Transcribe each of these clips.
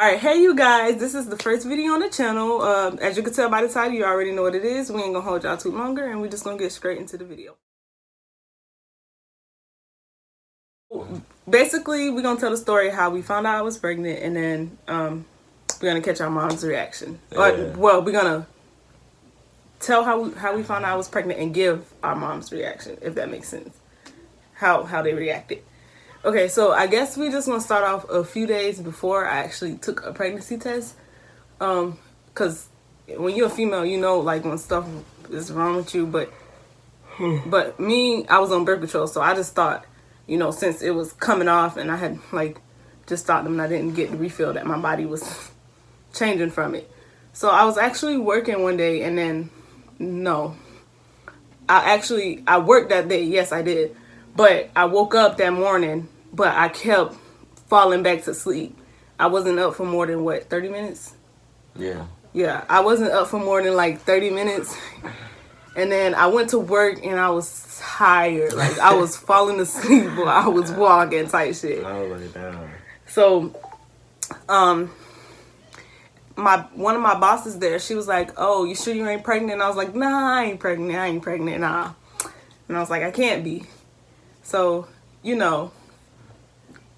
Alright, hey you guys, this is the first video on the channel. As you can tell by the title, you already know what it is. We ain't gonna hold y'all too longer, and we're just gonna get straight into the video. Basically, we're gonna tell the story how we found out I was pregnant, and then we're gonna catch our mom's reaction. Yeah. Well, we're gonna tell how we found out I was pregnant and give our mom's reaction, if that makes sense. How they reacted. Okay, so I guess we just gonna start off a few days before I actually took a pregnancy test. Cause when you're a female, you know, like when stuff is wrong with you. But me, I was on birth control, so I just thought, you know, since it was coming off, and I had like just thought them, and I didn't get the refill that my body was changing from it. So I was actually working one day, and then no, I worked that day. Yes, I did. But I woke up that morning, but I kept falling back to sleep. I wasn't up for more than, 30 minutes? Yeah. Yeah, I wasn't up for more than like 30 minutes. And then I went to work and I was tired. Like I was falling asleep while I was walking type shit. I was like, damn. So, one of my bosses there, she was like, "Oh, you sure you ain't pregnant?" And I was like, "Nah, I ain't pregnant, nah." And I was like, "I can't be." So, you know,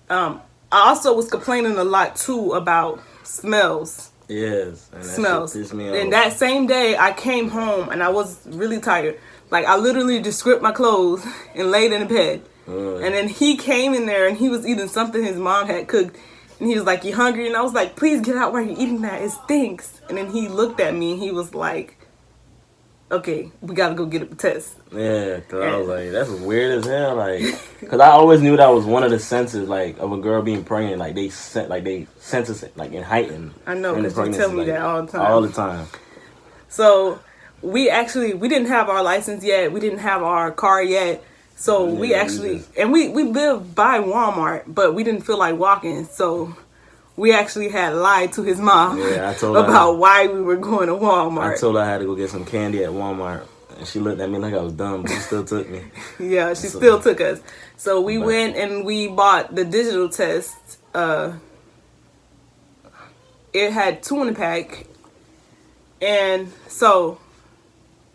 I also was complaining a lot too about smells. Yes. And that Smells. shit pissed me And off. that same day I came home and I was really tired. Like I literally just stripped my clothes and laid in the bed. And then he came in there and he was eating something his mom had cooked. And he was like, "You hungry?" And I was like, "Please get out while you're eating that. It stinks." And then he looked at me and he was like, "Okay, we gotta go get a test." Yeah, cause I was like, that's weird as hell. Like, cause I always knew that was one of the senses, like, of a girl being pregnant. Like they senses it, like in heightened. I know, in the because you pregnancy, tell me like, that all the time. All the time. So we didn't have our license yet. We didn't have our car yet. So we live by Walmart, but we didn't feel like walking. So we actually had lied to his mom Yeah, I told about her, why we were going to Walmart. I told her I had to go get some candy at Walmart, and she looked at me like I was dumb, but she still took me. Yeah, she still took us. So we went and we bought the digital test. It had 2 in the pack. And so,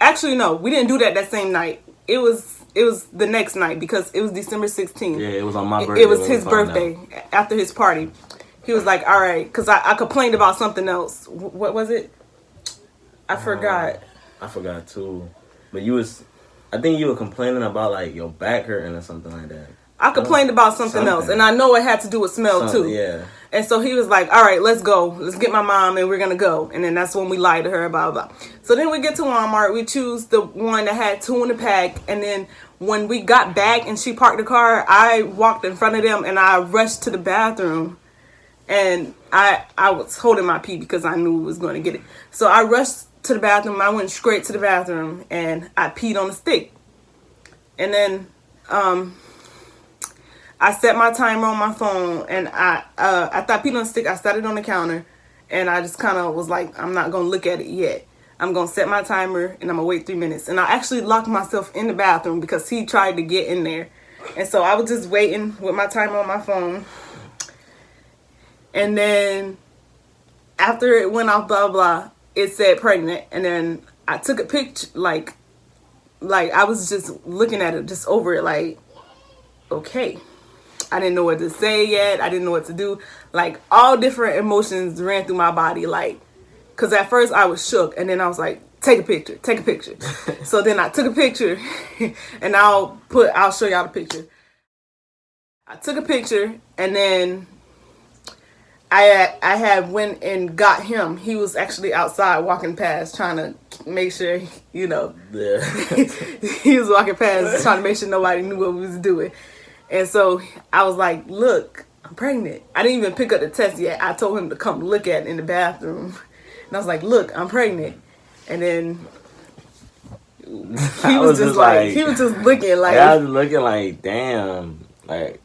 actually, no, we didn't do that same night. It was the next night because it was December 16th. Yeah, it was on my birthday. It was his birthday after his party. He was like, "All right," because I complained about something else. What was it? I forgot. I forgot too. But I think you were complaining about like your back hurting or something like that. I complained about something else, and I know it had to do with smell too. Yeah. And so he was like, "All right, let's go. Let's get my mom, and we're gonna go." And then that's when we lied to her about blah. So then we get to Walmart. We choose the one that had 2 in the pack, and then when we got back and she parked the car, I walked in front of them and I rushed to the bathroom, and I was holding my pee because I knew we was going to get it. So I rushed to the bathroom. I went straight to the bathroom and I peed on the stick, and then I set my timer on my phone, and after I peed on the stick, I set it on the counter, and I just kind of was like, I'm not going to look at it yet. I'm going to set my timer, and I'm going to wait 3 minutes. And I actually locked myself in the bathroom because he tried to get in there. And so I was just waiting with my timer on my phone. And then after it went off, blah, blah, it said pregnant. And then I took a picture, like I was just looking at it, just over it, like, okay. I didn't know what to say yet. I didn't know what to do. Like, all different emotions ran through my body. Like, because at first I was shook. And then I was like, take a picture. So then I took a picture. And I'll show y'all the picture. I took a picture. And then I had went and got him. He was actually outside walking past, trying to make sure, you know. Yeah. He was walking past, trying to make sure nobody knew what we was doing. And so I was like, "Look, I'm pregnant." I didn't even pick up the test yet. I told him to come look at it in the bathroom. And I was like, "Look, I'm pregnant." And then he was just like, he was just looking like. I was looking like, damn. Like,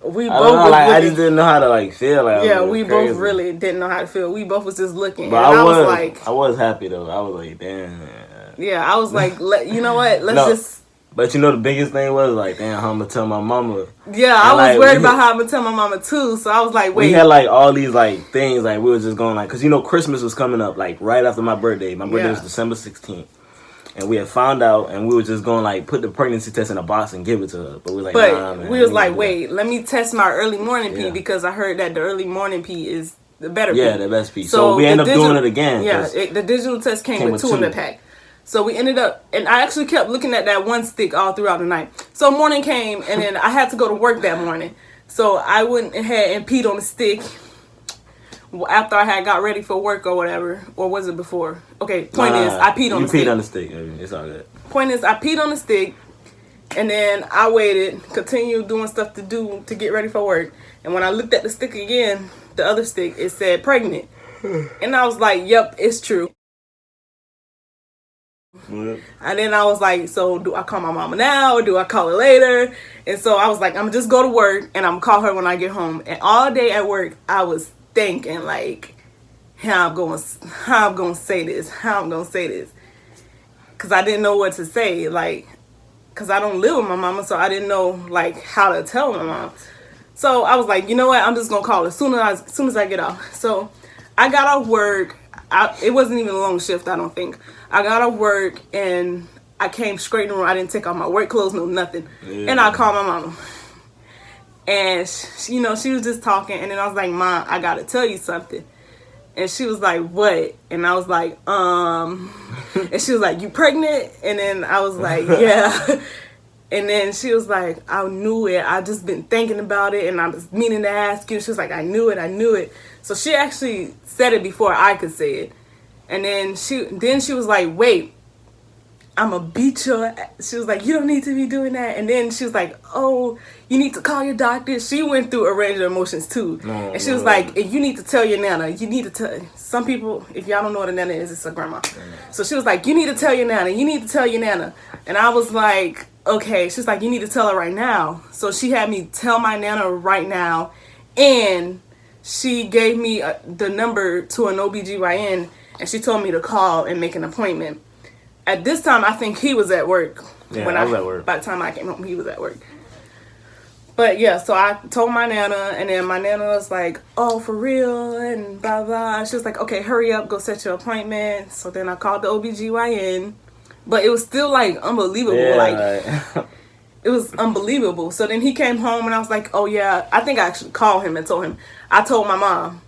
we I both don't know, was like, looking. I just didn't know how to like feel. Like, Yeah, we crazy. both really didn't know how to feel. We both was just looking. But and I was like, I was happy though. I was like, damn. yeah, I was like, you know what? Let's No. just But you know the biggest thing was like, damn, how I'm gonna tell my mama. Yeah, I was worried about how I'm gonna tell my mama too. So I was like, wait. We had like all these like things like we was just going like, cause you know Christmas was coming up like right after my birthday. My birthday was December 16th, and we had found out, and we were just going like put the pregnancy test in a box and give it to her. But we were like, nah, man, we was like, wait, let me test my early morning pee because I heard that the early morning pee is the better pee. Yeah, the best pee. So we ended up doing it again. Yeah, the digital test came with two in the pack. So we ended up, and I actually kept looking at that one stick all throughout the night. So morning came, and then I had to go to work that morning. So I went ahead and peed on the stick after I had got ready for work or whatever. Or was it before? Okay, point is, I peed on the stick. You peed on the stick. It's all good. Point is, I peed on the stick, and then I waited, continued doing stuff to get ready for work. And when I looked at the stick again, the other stick, it said pregnant. And I was like, yep, it's true. And then I was like, so do I call my mama now or do I call her later? And so I was like, I'm gonna just go to work and I'm gonna call her when I get home. And all day at work, I was thinking like, how I'm gonna say this, because I didn't know what to say, like, because I don't live with my mama, so I didn't know like how to tell my mom. So I was like, you know what, I'm just gonna call her as soon as I get off. So I got off work. It wasn't even a long shift, I don't think. I got off work and I came straight in the room. I didn't take off my work clothes, no nothing. Yeah. And I called my mama. And, she was just talking. And then I was like, Mom, I got to tell you something. And she was like, what? And I was like, And she was like, you pregnant? And then I was like, yeah. And then she was like, I knew it. I just been thinking about it. And I was meaning to ask you. She was like, I knew it. So she actually said it before I could say it. And then she was like, wait, I'm going to beat your... She was like, you don't need to be doing that. And then she was like, oh, you need to call your doctor. She went through a range of emotions too. And she was like, you need to tell your nana. You need to tell... Some people, if y'all don't know what a nana is, it's a grandma. So she was like, you need to tell your nana. You need to tell your nana. And I was like, okay. She's like, you need to tell her right now. So she had me tell my nana right now. And she gave me the number to an OBGYN. And she told me to call and make an appointment. At this time, I think he was at work. Yeah, I was at work. By the time I came home, he was at work. But yeah, so I told my nana, and then my nana was like, oh, for real, and blah, blah. She was like, okay, hurry up, go set your appointment. So then I called the OBGYN. But it was still, like, unbelievable. Yeah, it was unbelievable. So then he came home, and I was like, oh, yeah. I think I actually called him and told him. I told my mom.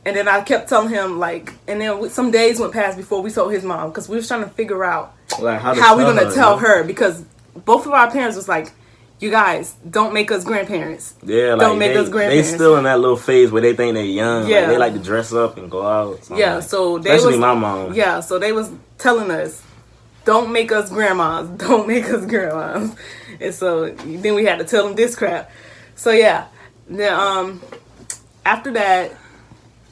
And then I kept telling him, like, and then some days went past before we told his mom, because we was trying to figure out like how we're going to tell her, because both of our parents was like, you guys, don't make us grandparents. Yeah, like, don't make us grandparents. They still in that little phase where they think they're young. Yeah. Like, they like to dress up and go out. Yeah, so they especially my mom. Yeah, so they was telling us, don't make us grandmas. Don't make us grandmas. And so then we had to tell them this crap. So yeah, then after that,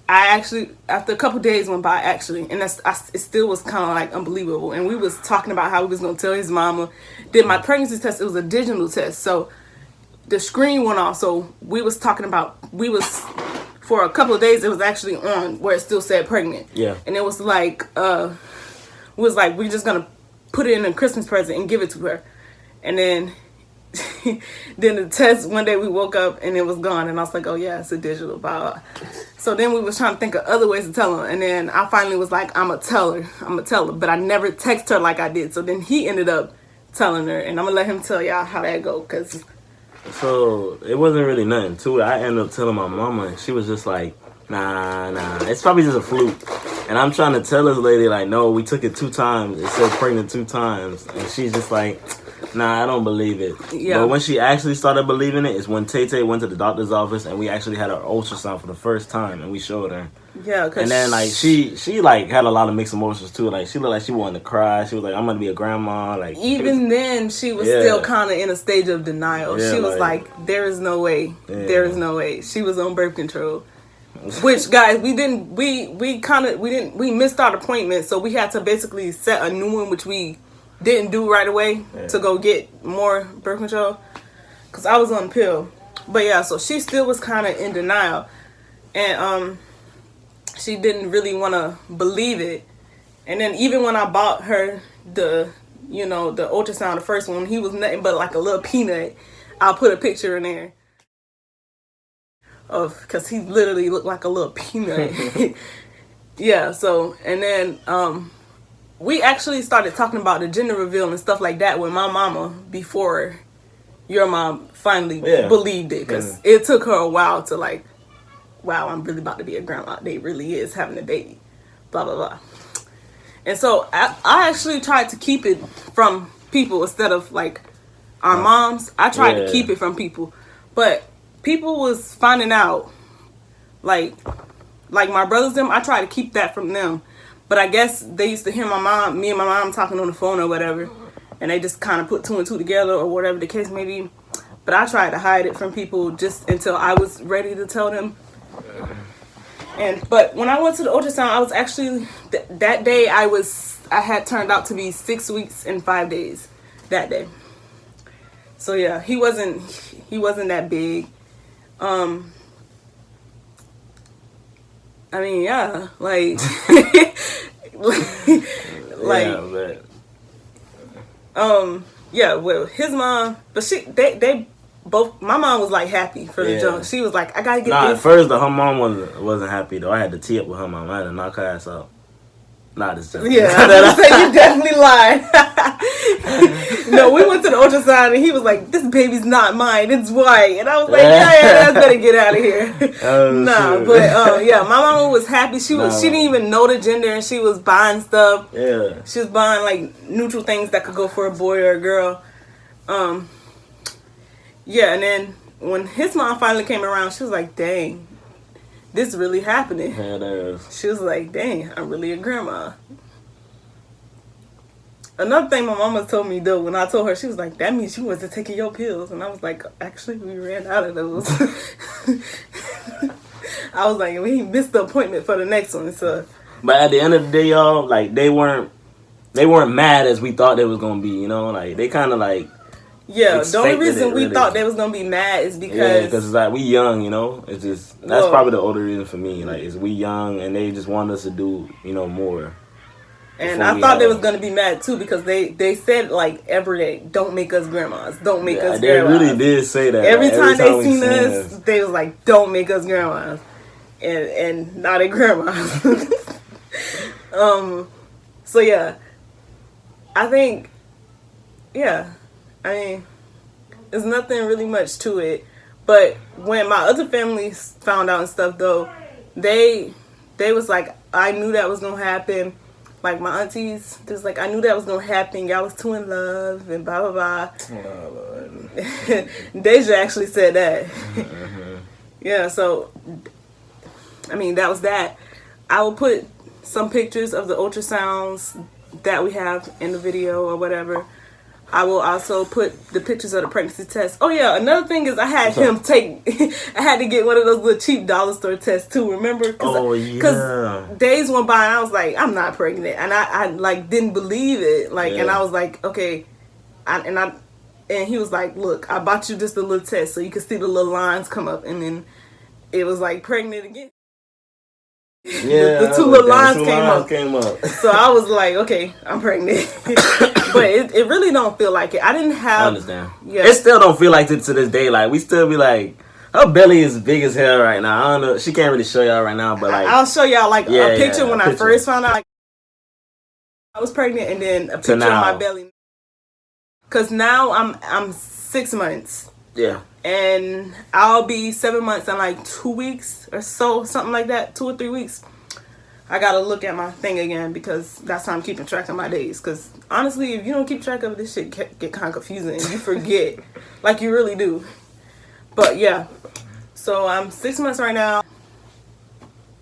after a couple days went by, and it still was kind of like unbelievable. And we was talking about how we was going to tell his mama. Did my pregnancy test, it was a digital test. So the screen went off. So we was talking about, for a couple of days, it was actually on where it still said pregnant. Yeah. And it was like, we're just going to put it in a Christmas present and give it to her. And then the test, one day we woke up and it was gone, and I was like, oh yeah, it's a digital, blah, blah. So then we was trying to think of other ways to tell her, and then I finally was like, I'm gonna tell her, but I never text her like I did. So then he ended up telling her, and I'm gonna let him tell y'all how that go, cause so it wasn't really nothing to it. I ended up telling my mama, and she was just like, nah, it's probably just a fluke. And I'm trying to tell this lady, like, no, we took it 2 times. It said pregnant 2 times. And she's just like, nah, I don't believe it. Yeah. But when she actually started believing it is when Tay went to the doctor's office and we actually had her ultrasound for the first time and we showed her. Yeah. And then, like, she like, had a lot of mixed emotions, too. Like, she looked like she wanted to cry. She was like, I'm going to be a grandma. Like, even then, she was still kind of in a stage of denial. Yeah, she was like, there is no way. Yeah. There is no way. She was on birth control. Which, guys, we missed our appointment, so we had to basically set a new one, which we didn't do right away to go get more birth control, because I was on a pill. But yeah, so she still was kind of in denial, and she didn't really want to believe it. And then even when I bought her the you know, the ultrasound, the first one, he was nothing but like a little peanut. I'll put a picture in there of, because he literally looked like a little peanut. Yeah, so, and then we actually started talking about the gender reveal and stuff like that with my mama before your mom finally believed it, because it took her a while to like, wow, I'm really about to be a grandma. They really is having a baby, blah blah blah. And so I actually tried to keep it from people instead of like our moms. I tried to keep it from people, but people was finding out, like my brothers them. I tried to keep that from them, but I guess they used to hear me and my mom talking on the phone or whatever, and they just kind of put two and two together or whatever the case may be. But I tried to hide it from people just until I was ready to tell them. But when I went to the ultrasound, I was actually that day I had turned out to be 6 weeks and 5 days that day. So yeah, he wasn't that big. I mean, yeah, like yeah, well, his mom, but they both, my mom was like happy for the junk. She was like, I gotta get this. At first, her mom wasn't happy though. I had to tee up with her mom. I had to knock her ass out. Nah, this just yeah. I was say you definitely lied. No, we went to the ultrasound and he was like, "This baby's not mine. It's white." And I was like, "Yeah, I better get out of here." But yeah, my mama was happy. She didn't even know the gender, and she was buying stuff. Yeah, she was buying like neutral things that could go for a boy or a girl. Yeah, and then when his mom finally came around, she was like, "Dang, this is really happening." Yeah, that is. She was like, "Dang, I'm really a grandma." Another thing my mama told me though, when I told her, she was like, "That means you wasn't taking your pills." And I was like, "Actually, we ran out of those." I was like, "We missed the appointment for the next one." So, but at the end of the day, y'all, like they weren't mad as we thought they was gonna be. You know, like they kind of like. Yeah, the only reason we thought they was gonna be mad is because it's like we young, you know. It's just that's probably the older reason for me. Like, is we young and they just want us to do, you know, more. And I thought they was gonna be mad too because they said like every day, "Don't make us grandmas, don't make us grandmas." They really did say that. Every time they seen us, they was like, "Don't make us grandmas," and not a grandmas. So yeah, I think, yeah. I mean, there's nothing really much to it. But when my other families found out and stuff, though, they was like, I knew that was going to happen. Like, my aunties, they was like, I knew that was going to happen. Y'all was too in love and blah, blah, blah. Oh, Lord. Deja actually said that. Mm-hmm. Yeah, so, I mean, that was that. I will put some pictures of the ultrasounds that we have in the video or whatever. I will also put the pictures of the pregnancy test. Oh yeah, another thing is I had him take. I had to get one of those little cheap dollar store tests too. Remember? Because days went by and I was like, I'm not pregnant, and I like didn't believe it. Like, and I was like, okay, and he was like, look, I bought you just a little test so you could see the little lines come up, and then it was like pregnant again. Yeah, the two little lines came up. So I was like, okay, I'm pregnant. But it really don't feel like it. I understand. Yeah. It still don't feel like it to this day. Like, we still be like, her belly is big as hell right now. I don't know. She can't really show y'all right now, but like, I'll show y'all like a picture when I first found out like, I was pregnant, and then a picture of my belly. Cause now I'm 6 months. Yeah. And I'll be 7 months in like 2 weeks or so, something like that, 2 or 3 weeks. I gotta look at my thing again because that's how I'm keeping track of my days. Because honestly, if you don't keep track of this shit, get kind of confusing and you forget, like you really do. But yeah, so I'm 6 months right now.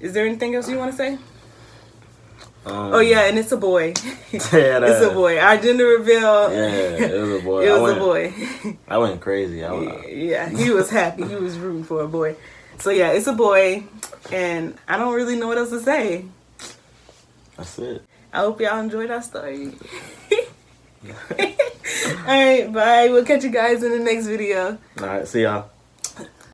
Is there anything else you want to say? Oh yeah, and it's a boy. It's a boy. Our gender reveal. Yeah, it was a boy. It was a boy. I went crazy. Yeah, he was happy. He was rooting for a boy. So yeah, it's a boy, and I don't really know what else to say. That's it. I hope y'all enjoyed our story. All right, bye. We'll catch you guys in the next video. All right, see y'all.